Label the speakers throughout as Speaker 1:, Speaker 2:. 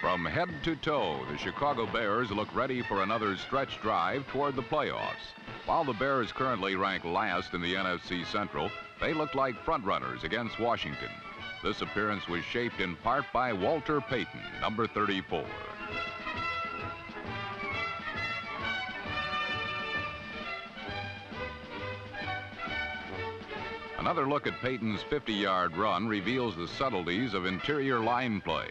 Speaker 1: From head to toe, the Chicago Bears look ready for another stretch drive toward the playoffs. While the Bears currently rank last in the NFC Central, they look like frontrunners against Washington. This appearance was shaped in part by Walter Payton, number 34. Another look at Payton's 50-yard run reveals the subtleties of interior line play.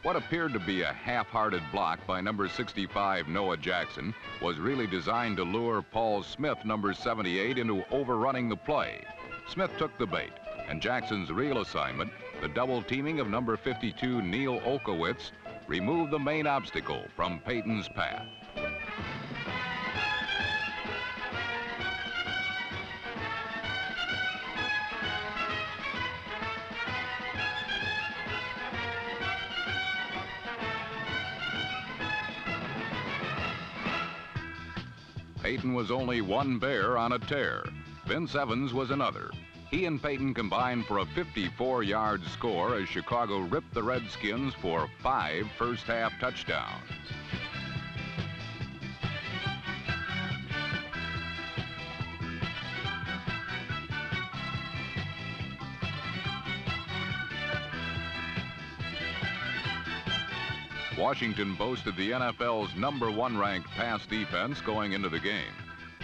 Speaker 1: What appeared to be a half-hearted block by number 65, Noah Jackson, was really designed to lure Paul Smith, number 78, into overrunning the play. Smith took the bait, and Jackson's real assignment, the double teaming of number 52, Neil Olkowitz, removed the main obstacle from Payton's path. Payton was only one Bear on a tear. Vince Evans was another. He and Payton combined for a 54-yard score as Chicago ripped the Redskins for 5 first-half touchdowns. Washington boasted the NFL's #1 ranked pass defense going into the game.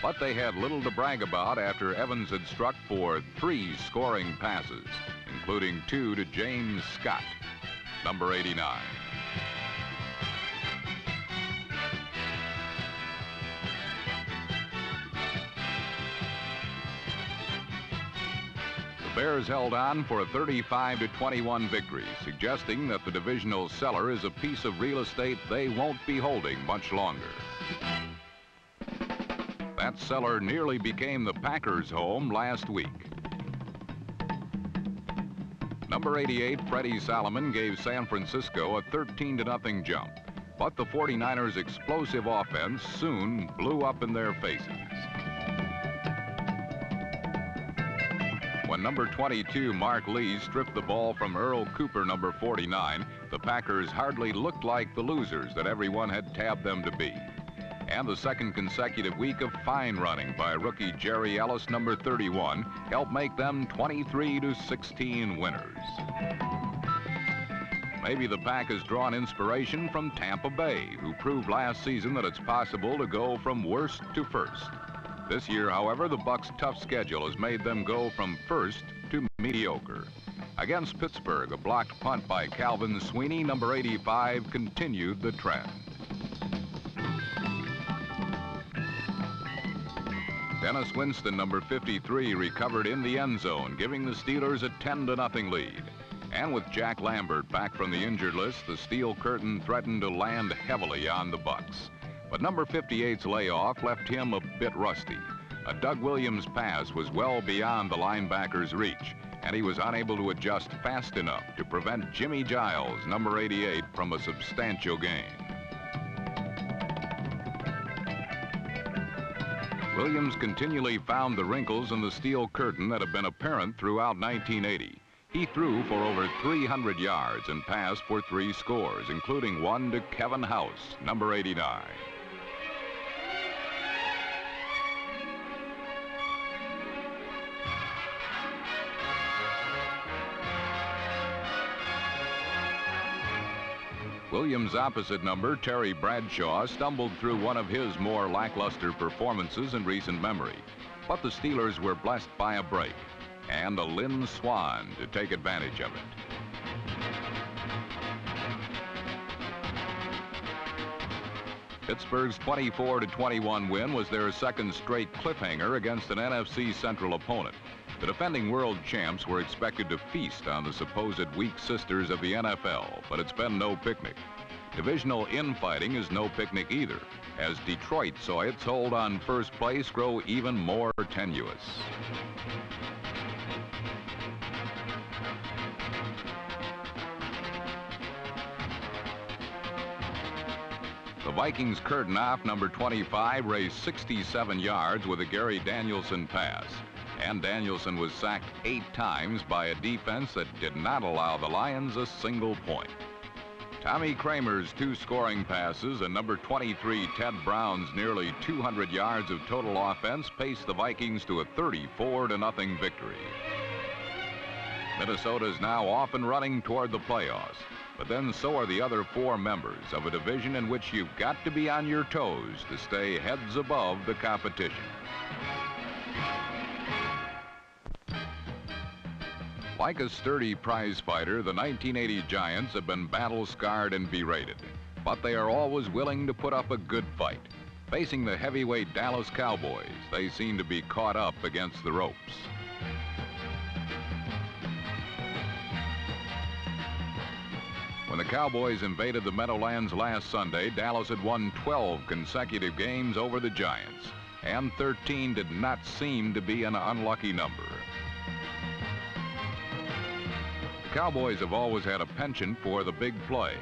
Speaker 1: But they had little to brag about after Evans had struck for 3 scoring passes, including 2 to James Scott, number 89. The Bears held on for a 35-21 victory, suggesting that the divisional cellar is a piece of real estate they won't be holding much longer. That cellar nearly became the Packers' home last week. Number 88, Freddie Solomon, gave San Francisco a 13-0 jump, but the 49ers' explosive offense soon blew up in their faces. When number 22, Mark Lee, stripped the ball from Earl Cooper, number 49, the Packers hardly looked like the losers that everyone had tabbed them to be. And the second consecutive week of fine running by rookie Jerry Ellis, number 31, helped make them 23-16 winners. Maybe the Pack has drawn inspiration from Tampa Bay, who proved last season that it's possible to go from worst to first. This year, however, the Bucs' tough schedule has made them go from first to mediocre. Against Pittsburgh, a blocked punt by Calvin Sweeney, number 85, continued the trend. Dennis Winston, number 53, recovered in the end zone, giving the Steelers a 10-0 lead. And with Jack Lambert back from the injured list, the steel curtain threatened to land heavily on the Bucs. But number 58's layoff left him a bit rusty. A Doug Williams pass was well beyond the linebacker's reach, and he was unable to adjust fast enough to prevent Jimmy Giles, number 88, from a substantial gain. Williams continually found the wrinkles in the steel curtain that have been apparent throughout 1980. He threw for over 300 yards and passed for 3 scores, including one to Kevin House, number 89. Williams' opposite number, Terry Bradshaw, stumbled through one of his more lackluster performances in recent memory. But the Steelers were blessed by a break and a Lynn Swann to take advantage of it. Pittsburgh's 24-21 win was their second straight cliffhanger against an NFC Central opponent. The defending world champs were expected to feast on the supposed weak sisters of the NFL, but it's been no picnic. Divisional infighting is no picnic either, as Detroit saw its hold on first place grow even more tenuous. The Vikings curtain off number 25 raced 67 yards with a Gary Danielson pass. And Danielson was sacked 8 times by a defense that did not allow the Lions a single point. Tommy Kramer's 2 scoring passes and number 23 Ted Brown's nearly 200 yards of total offense paced the Vikings to a 34-0 victory. Minnesota is now off and running toward the playoffs, but then so are the other 4 members of a division in which you've got to be on your toes to stay heads above the competition. Like a sturdy prize fighter, the 1980 Giants have been battle-scarred and berated, but they are always willing to put up a good fight. Facing the heavyweight Dallas Cowboys, they seem to be caught up against the ropes. When the Cowboys invaded the Meadowlands last Sunday, Dallas had won 12 consecutive games over the Giants, and 13 did not seem to be an unlucky number. The Cowboys have always had a penchant for the big play,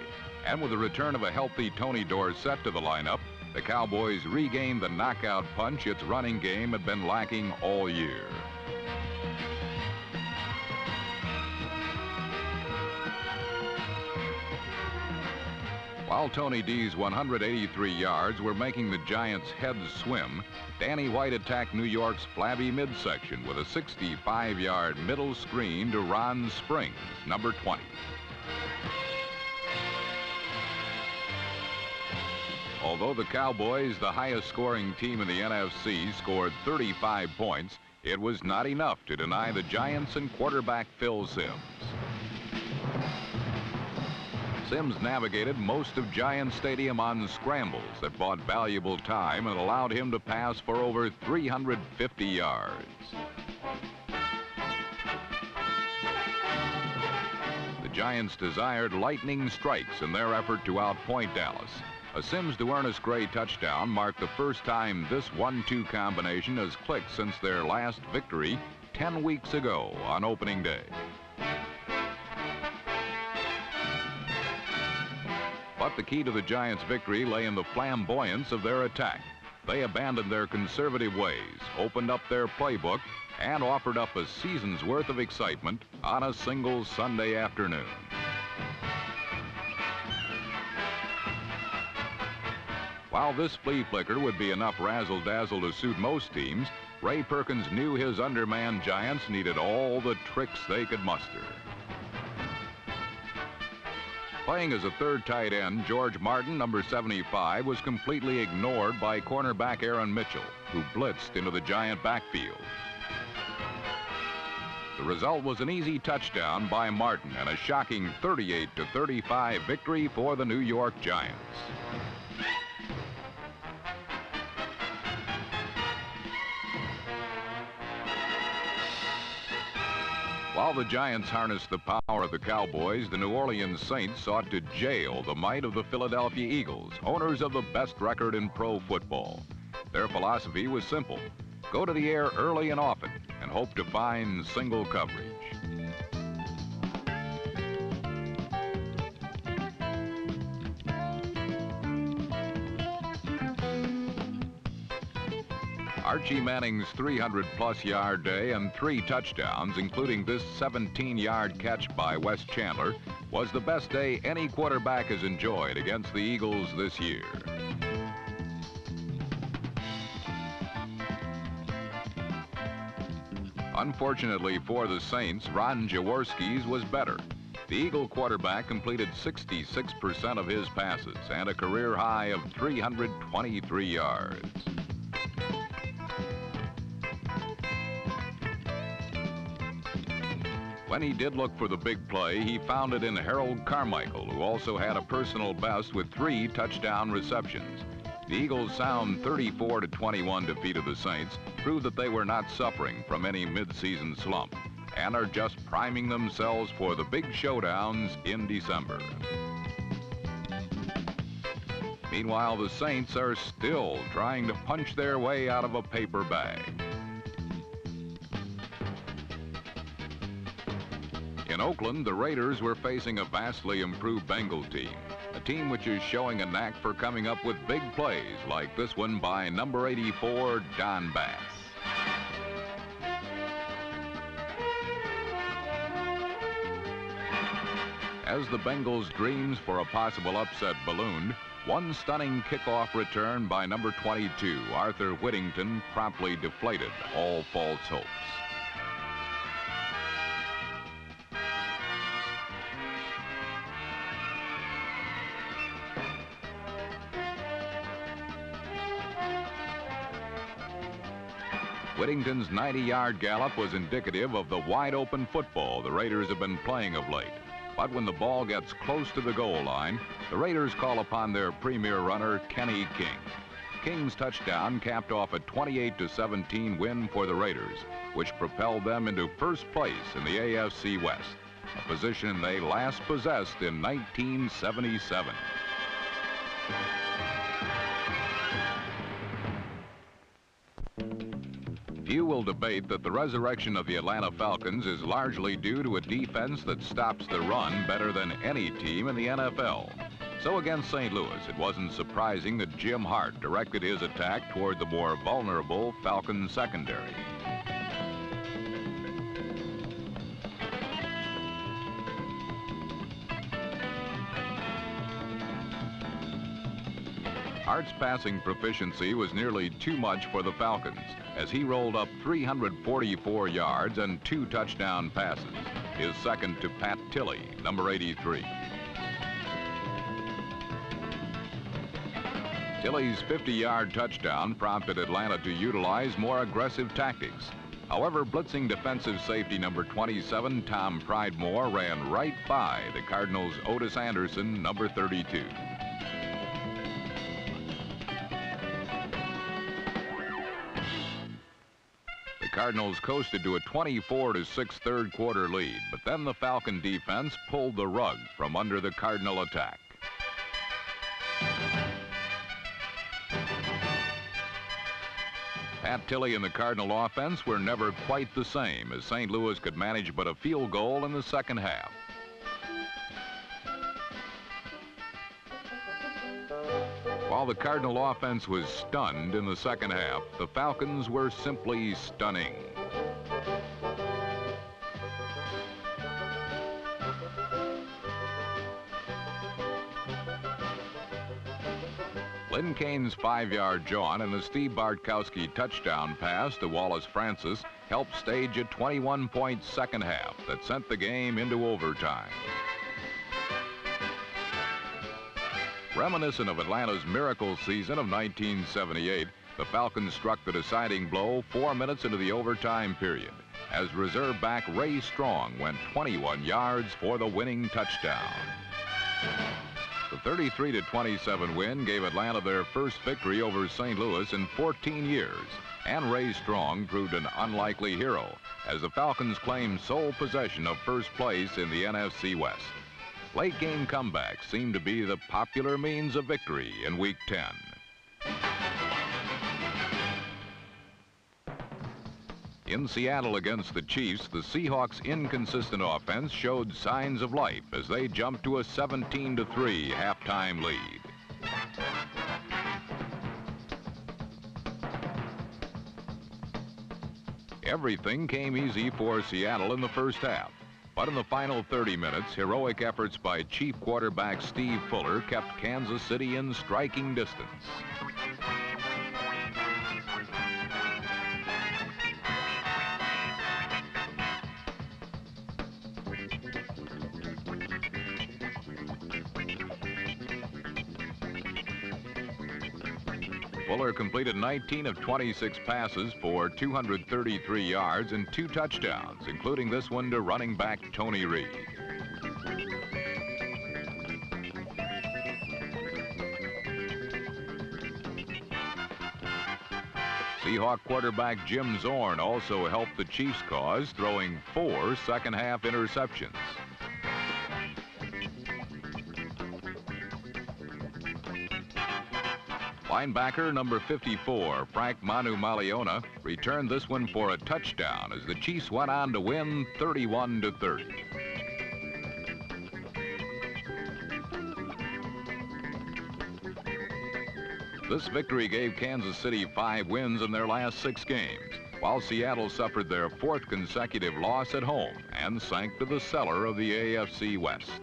Speaker 1: and with the return of a healthy Tony Dorsett to the lineup, the Cowboys regained the knockout punch its running game had been lacking all year. While Tony D's 183 yards were making the Giants' heads swim, Danny White attacked New York's flabby midsection with a 65-yard middle screen to Ron Springs, number 20. Although the Cowboys, the highest-scoring team in the NFC, scored 35 points, it was not enough to deny the Giants and quarterback Phil Simms. Simms navigated most of Giant Stadium on scrambles that bought valuable time and allowed him to pass for over 350 yards. The Giants desired lightning strikes in their effort to outpoint Dallas. A Simms to Ernest Gray touchdown marked the first time this 1-2 combination has clicked since their last victory 10 weeks ago on opening day. But the key to the Giants' victory lay in the flamboyance of their attack. They abandoned their conservative ways, opened up their playbook, and offered up a season's worth of excitement on a single Sunday afternoon. While this flea flicker would be enough razzle-dazzle to suit most teams, Ray Perkins knew his undermanned Giants needed all the tricks they could muster. Playing as a third tight end, George Martin, number 75, was completely ignored by cornerback Aaron Mitchell, who blitzed into the Giant backfield. The result was an easy touchdown by Martin and a shocking 38-35 victory for the New York Giants. While the Giants harnessed the power of the Cowboys, the New Orleans Saints sought to jail the might of the Philadelphia Eagles, owners of the best record in pro football. Their philosophy was simple: go to the air early and often and hope to find single coverage. Archie Manning's 300-plus yard day and 3 touchdowns, including this 17-yard catch by Wes Chandler, was the best day any quarterback has enjoyed against the Eagles this year. Unfortunately for the Saints, Ron Jaworski's was better. The Eagle quarterback completed 66% of his passes and a career high of 323 yards. When he did look for the big play, he found it in Harold Carmichael, who also had a personal best with 3 touchdown receptions. The Eagles' sound 34-21 defeat of the Saints proved that they were not suffering from any mid-season slump and are just priming themselves for the big showdowns in December. Meanwhile, the Saints are still trying to punch their way out of a paper bag. In Oakland, the Raiders were facing a vastly improved Bengal team, a team which is showing a knack for coming up with big plays like this one by number 84, Don Bass. As the Bengals' dreams for a possible upset ballooned, one stunning kickoff return by number 22, Arthur Whittington, promptly deflated all false hopes. Whittington's 90-yard gallop was indicative of the wide-open football the Raiders have been playing of late. But when the ball gets close to the goal line, the Raiders call upon their premier runner, Kenny King. King's touchdown capped off a 28-17 win for the Raiders, which propelled them into first place in the AFC West, a position they last possessed in 1977. Few will debate that the resurrection of the Atlanta Falcons is largely due to a defense that stops the run better than any team in the NFL. So against St. Louis, it wasn't surprising that Jim Hart directed his attack toward the more vulnerable Falcons secondary. Hart's passing proficiency was nearly too much for the Falcons, as he rolled up 344 yards and 2 touchdown passes, his second to Pat Tilley, number 83. Tilley's 50-yard touchdown prompted Atlanta to utilize more aggressive tactics. However, blitzing defensive safety number 27, Tom Pridemore, ran right by the Cardinals' Otis Anderson, number 32. The Cardinals coasted to a 24-6 third-quarter lead, but then the Falcon defense pulled the rug from under the Cardinal attack. Pat Tilley and the Cardinal offense were never quite the same, as St. Louis could manage but a field goal in the second half. While the Cardinal offense was stunned in the second half, the Falcons were simply stunning. Lynn Cain's 5-yard jaunt and the Steve Bartkowski touchdown pass to Wallace Francis helped stage a 21-point second half that sent the game into overtime. Reminiscent of Atlanta's miracle season of 1978, the Falcons struck the deciding blow 4 minutes into the overtime period, as reserve back Ray Strong went 21 yards for the winning touchdown. The 33-27 win gave Atlanta their first victory over St. Louis in 14 years, and Ray Strong proved an unlikely hero, as the Falcons claimed sole possession of first place in the NFC West. Late-game comebacks seem to be the popular means of victory in Week 10. In Seattle against the Chiefs, the Seahawks' inconsistent offense showed signs of life as they jumped to a 17-3 halftime lead. Everything came easy for Seattle in the first half. But in the final 30 minutes, heroic efforts by Chief quarterback Steve Fuller kept Kansas City in striking distance. Fuller completed 19 of 26 passes for 233 yards and 2 touchdowns, including this one to running back Tony Reed. Seahawk quarterback Jim Zorn also helped the Chiefs' cause, throwing 4 second-half interceptions. Linebacker number 54, Frank Manu Maliona, returned this one for a touchdown as the Chiefs went on to win 31-30. This victory gave Kansas City 5 wins in their last 6 games, while Seattle suffered their 4th consecutive loss at home and sank to the cellar of the AFC West.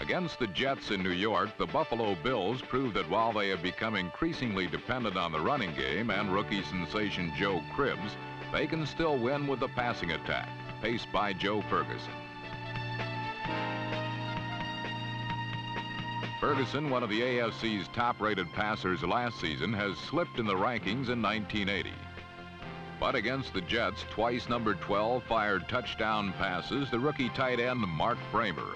Speaker 1: Against the Jets in New York, the Buffalo Bills proved that while they have become increasingly dependent on the running game and rookie sensation Joe Cribbs, they can still win with the passing attack, paced by Joe Ferguson. Ferguson, one of the AFC's top-rated passers last season, has slipped in the rankings in 1980. But against the Jets, twice number 12 fired touchdown passes to rookie tight end Mark Bramer.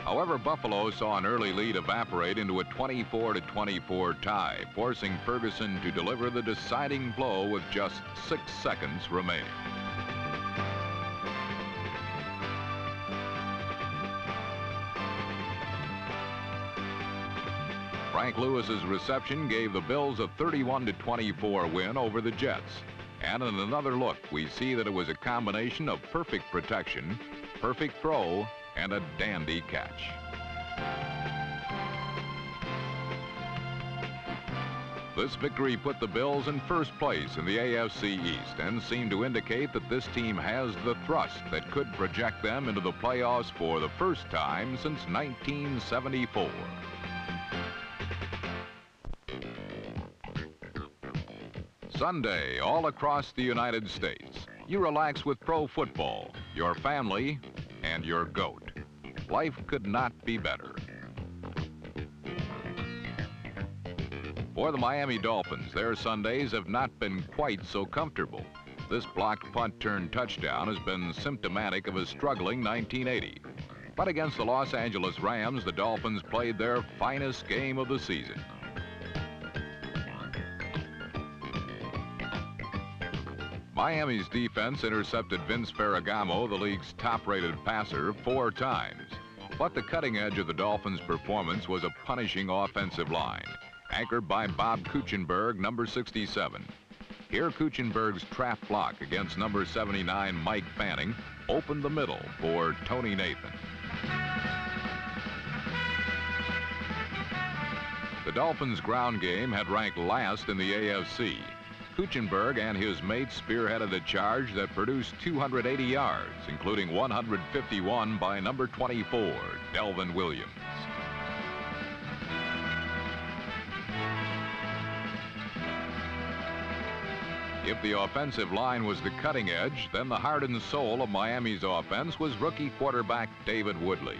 Speaker 1: However, Buffalo saw an early lead evaporate into a 24-24 tie, forcing Ferguson to deliver the deciding blow with just 6 seconds remaining. Frank Lewis's reception gave the Bills a 31-24 win over the Jets. And in another look, we see that it was a combination of perfect protection, perfect throw, and a dandy catch. This victory put the Bills in first place in the AFC East and seemed to indicate that this team has the thrust that could project them into the playoffs for the first time since 1974. Sunday, all across the United States, you relax with pro football, your family, and your goat. Life could not be better. For the Miami Dolphins, their Sundays have not been quite so comfortable. This blocked punt turned touchdown has been symptomatic of a struggling 1980. But against the Los Angeles Rams, the Dolphins played their finest game of the season. Miami's defense intercepted Vince Ferragamo, the league's top-rated passer, 4 times. But the cutting edge of the Dolphins' performance was a punishing offensive line, anchored by Bob Kuechenberg, number 67. Here, Kuechenberg's trap block against number 79, Mike Fanning, opened the middle for Tony Nathan. The Dolphins' ground game had ranked last in the AFC. Kuechenberg and his mates spearheaded a charge that produced 280 yards, including 151 by number 24, Delvin Williams. If the offensive line was the cutting edge, then the heart and soul of Miami's offense was rookie quarterback David Woodley.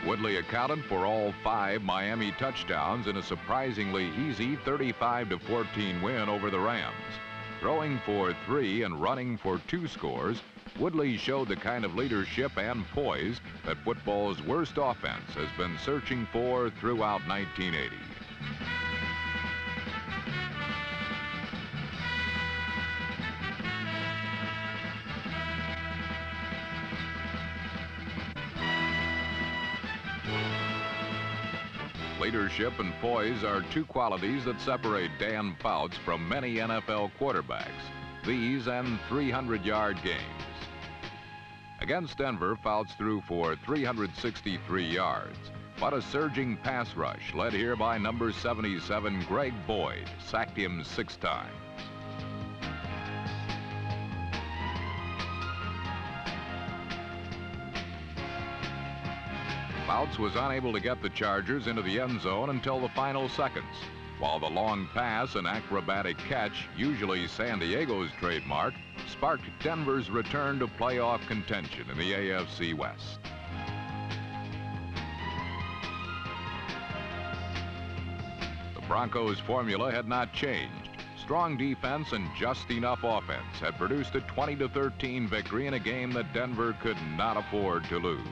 Speaker 1: Woodley accounted for all 5 Miami touchdowns in a surprisingly easy 35-14 win over the Rams. Throwing for 3 and running for 2 scores, Woodley showed the kind of leadership and poise that football's worst offense has been searching for throughout 1980. Leadership and poise are 2 qualities that separate Dan Fouts from many NFL quarterbacks. These and 300-yard games. Against Denver, Fouts threw for 363 yards, but a surging pass rush, led here by number 77, Greg Boyd, sacked him 6 times. Fouts was unable to get the Chargers into the end zone until the final seconds, while the long pass and acrobatic catch, usually San Diego's trademark, sparked Denver's return to playoff contention in the AFC West. The Broncos' formula had not changed. Strong defense and just enough offense had produced a 20-13 victory in a game that Denver could not afford to lose.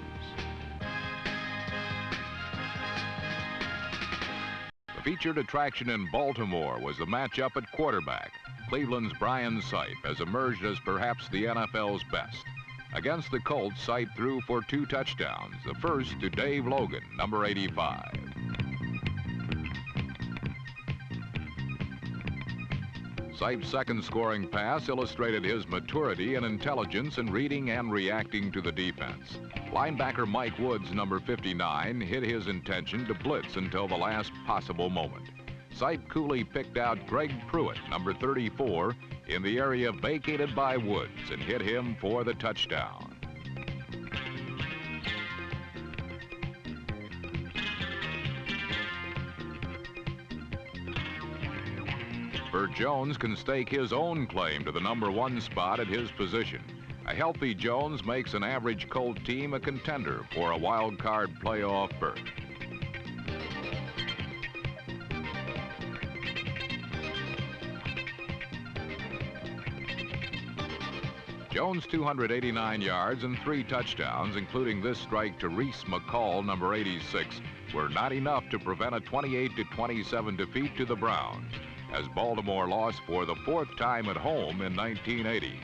Speaker 1: The featured attraction in Baltimore was the matchup at quarterback. Cleveland's Brian Sipe has emerged as perhaps the NFL's best. Against the Colts, Sipe threw for 2 touchdowns, the first to Dave Logan, number 85. Sipes' second scoring pass illustrated his maturity and intelligence in reading and reacting to the defense. Linebacker Mike Woods, number 59, hid his intention to blitz until the last possible moment. Sipe coolly picked out Greg Pruitt, number 34, in the area vacated by Woods and hit him for the touchdown. Bert Jones can stake his own claim to the number 1 spot at his position. A healthy Jones makes an average Colt team a contender for a wild card playoff berth. Jones' 289 yards and 3 touchdowns, including this strike to Reese McCall, number 86, were not enough to prevent a 28-27 defeat to the Browns, as Baltimore lost for the 4th time at home in 1980.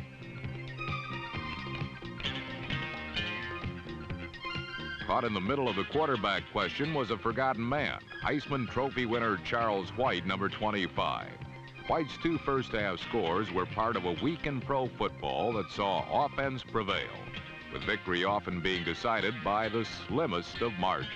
Speaker 1: Caught in the middle of the quarterback question was a forgotten man, Heisman Trophy winner Charles White, number 25. White's 2 first-half scores were part of a week in pro football that saw offense prevail, with victory often being decided by the slimmest of margins.